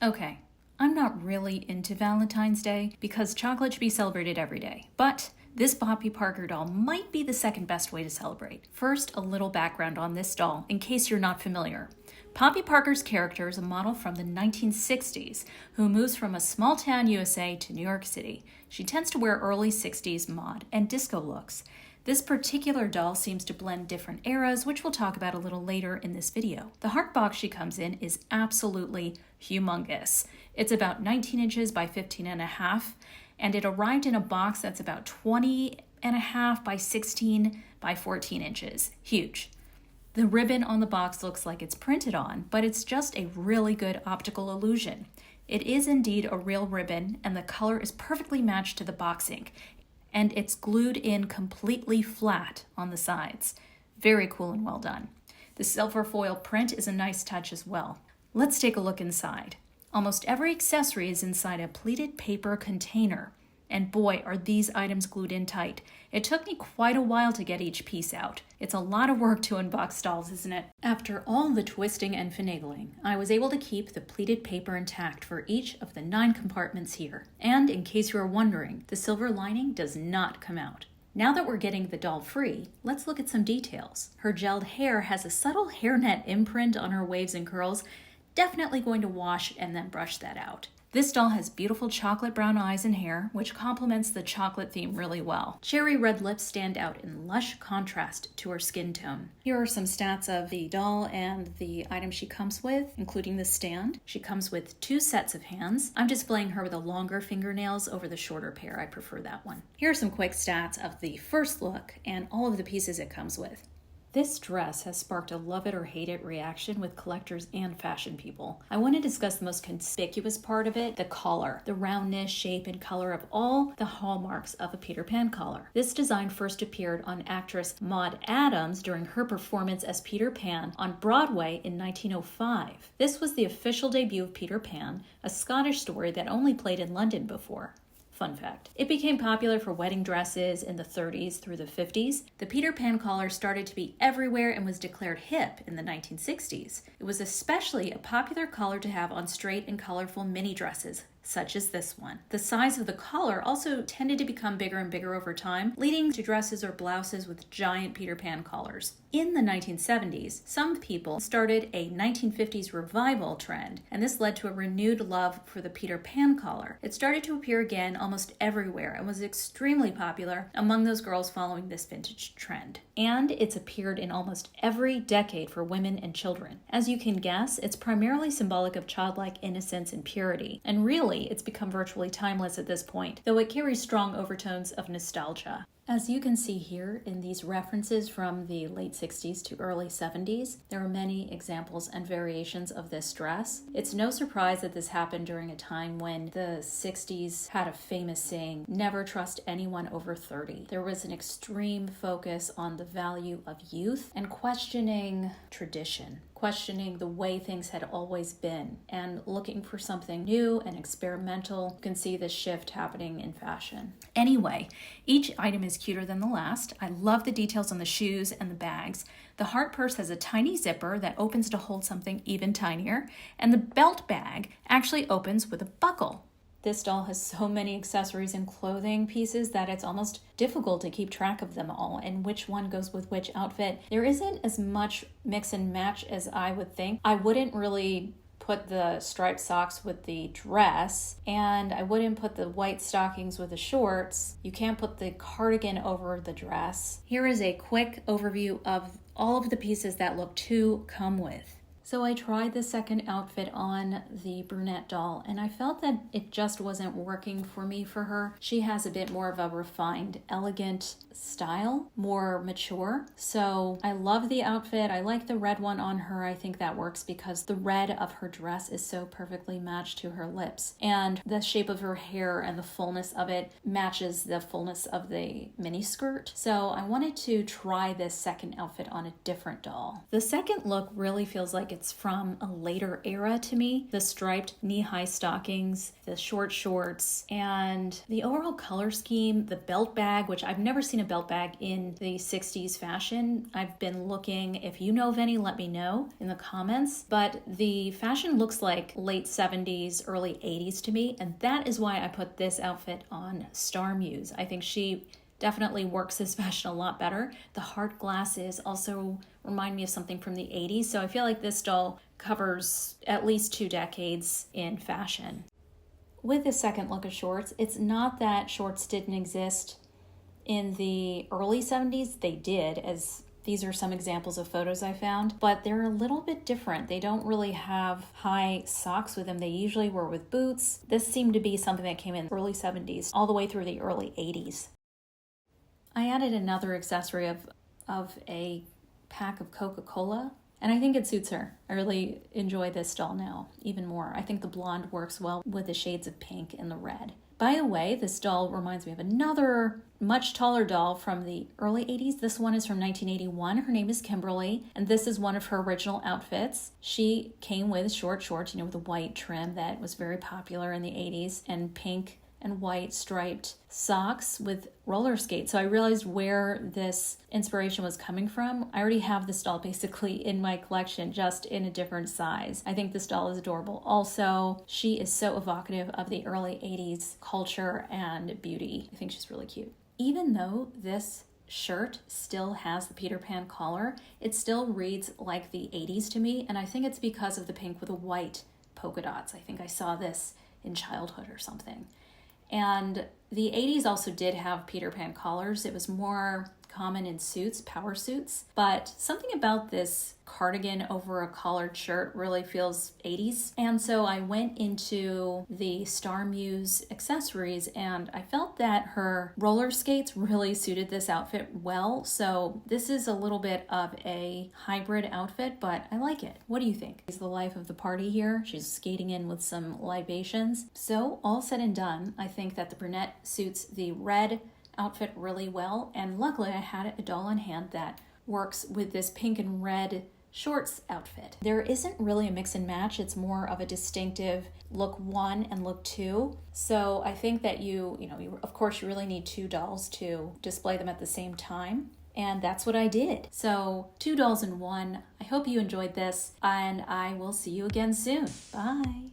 Okay, I'm not really into Valentine's Day because chocolate should be celebrated every day, but this Poppy Parker doll might be the second best way to celebrate. First, a little background on this doll, in case you're not familiar. Poppy Parker's character is a model from the 1960s who moves from a small town USA to New York City. She tends to wear early 60s mod and disco looks. This particular doll seems to blend different eras, which we'll talk about a little later in this video. The heart box she comes in is absolutely humongous. It's about 19 inches by 15 and a half, and it arrived in a box that's about 20 and a half by 16 by 14 inches. Huge. The ribbon on the box looks like it's printed on, but it's just a really good optical illusion. It is indeed a real ribbon, and the color is perfectly matched to the box ink, and it's glued in completely flat on the sides. Very cool and well done. The silver foil print is a nice touch as well. Let's take a look inside. Almost every accessory is inside a pleated paper container. And boy, are these items glued in tight. It took me quite a while to get each piece out. It's a lot of work to unbox dolls, isn't it? After all the twisting and finagling, I was able to keep the pleated paper intact for each of the 9 compartments here. And in case you are wondering, the silver lining does not come out. Now that we're getting the doll free, let's look at some details. Her gelled hair has a subtle hairnet imprint on her waves and curls. Definitely going to wash and then brush that out. This doll has beautiful chocolate brown eyes and hair, which complements the chocolate theme really well. Cherry red lips stand out in lush contrast to her skin tone. Here are some stats of the doll and the item she comes with, including the stand. She comes with 2 sets of hands. I'm displaying her with the longer fingernails over the shorter pair. I prefer that one. Here are some quick stats of the first look and all of the pieces it comes with. This dress has sparked a love it or hate it reaction with collectors and fashion people. I want to discuss the most conspicuous part of it, the collar, the roundness, shape, and color of all the hallmarks of a Peter Pan collar. This design first appeared on actress Maude Adams during her performance as Peter Pan on Broadway in 1905. This was the official debut of Peter Pan, a Scottish story that only played in London before. Fun fact. It became popular for wedding dresses in the 30s through the 50s. The Peter Pan collar started to be everywhere and was declared hip in the 1960s. It was especially a popular collar to have on straight and colorful mini dresses, such as this one. The size of the collar also tended to become bigger and bigger over time, leading to dresses or blouses with giant Peter Pan collars. In the 1970s, some people started a 1950s revival trend, and this led to a renewed love for the Peter Pan collar. It started to appear again almost everywhere and was extremely popular among those girls following this vintage trend. And it's appeared in almost every decade for women and children. As you can guess, it's primarily symbolic of childlike innocence and purity, and really, it's become virtually timeless at this point, though it carries strong overtones of nostalgia. As you can see here in these references from the late 60s to early 70s, there are many examples and variations of this dress. It's no surprise that this happened during a time when the 60s had a famous saying, never trust anyone over 30. There was an extreme focus on the value of youth and questioning tradition, questioning the way things had always been, and looking for something new and experimental. You can see this shift happening in fashion. Anyway, each item is cuter than the last. I love the details on the shoes and the bags. The heart purse has a tiny zipper that opens to hold something even tinier, and the belt bag actually opens with a buckle. This doll has so many accessories and clothing pieces that it's almost difficult to keep track of them all and which one goes with which outfit. There isn't as much mix and match as I would think. I wouldn't really put the striped socks with the dress, and I wouldn't put the white stockings with the shorts. You can't put the cardigan over the dress. Here is a quick overview of all of the pieces that look to come with. So I tried the second outfit on the brunette doll, and I felt that it just wasn't working for me for her. She has a bit more of a refined, elegant style, more mature. So I love the outfit. I like the red one on her. I think that works because the red of her dress is so perfectly matched to her lips. And the shape of her hair and the fullness of it matches the fullness of the mini skirt. So I wanted to try this second outfit on a different doll. The second look really feels like it's from a later era to me. The striped knee-high stockings, the short shorts, and the overall color scheme, the belt bag, which I've never seen a belt bag in the 60s fashion. I've been looking. If you know of any, let me know in the comments. But the fashion looks like late 70s, early 80s to me, and that is why I put this outfit on Star Muse. I think she definitely works this fashion a lot better. The heart glasses also remind me of something from the 80s, so I feel like this doll covers at least 2 decades in fashion. With the second look of shorts, it's not that shorts didn't exist in the early 70s. They did, as these are some examples of photos I found, but they're a little bit different. They don't really have high socks with them. They usually were with boots. This seemed to be something that came in the early 70s all the way through the early 80s. I added another accessory of a pack of Coca-Cola, and I think it suits her. I really enjoy this doll now even more. I think the blonde works well with the shades of pink and the red. By the way, this doll reminds me of another much taller doll from the early 80s. This one is from 1981. Her name is Kimberly, and this is one of her original outfits. She came with short shorts, with a white trim that was very popular in the 80s, and pink and white striped socks with roller skates. So I realized where this inspiration was coming from. I already have this doll basically in my collection, just in a different size. I think this doll is adorable. Also, she is so evocative of the early 80s culture and beauty. I think she's really cute. Even though this shirt still has the Peter Pan collar, it still reads like the 80s to me, and I think it's because of the pink with the white polka dots. I think I saw this in childhood or something. And the 80s also did have Peter Pan collars. It was more common in suits, power suits, but something about this cardigan over a collared shirt really feels 80s. And so I went into the Star Muse accessories, and I felt that her roller skates really suited this outfit well. So this is a little bit of a hybrid outfit, but I like it. What do you think? Is the life of the party here? She's skating in with some libations. So all said and done, I think that the brunette suits the red outfit really well, and luckily I had a doll on hand that works with this pink and red shorts outfit. There isn't really a mix and match. It's more of a distinctive look 1 and look 2. So I think that you of course you really need 2 dolls to display them at the same time. And that's what I did. So 2 dolls in 1. I hope you enjoyed this, and I will see you again soon. Bye.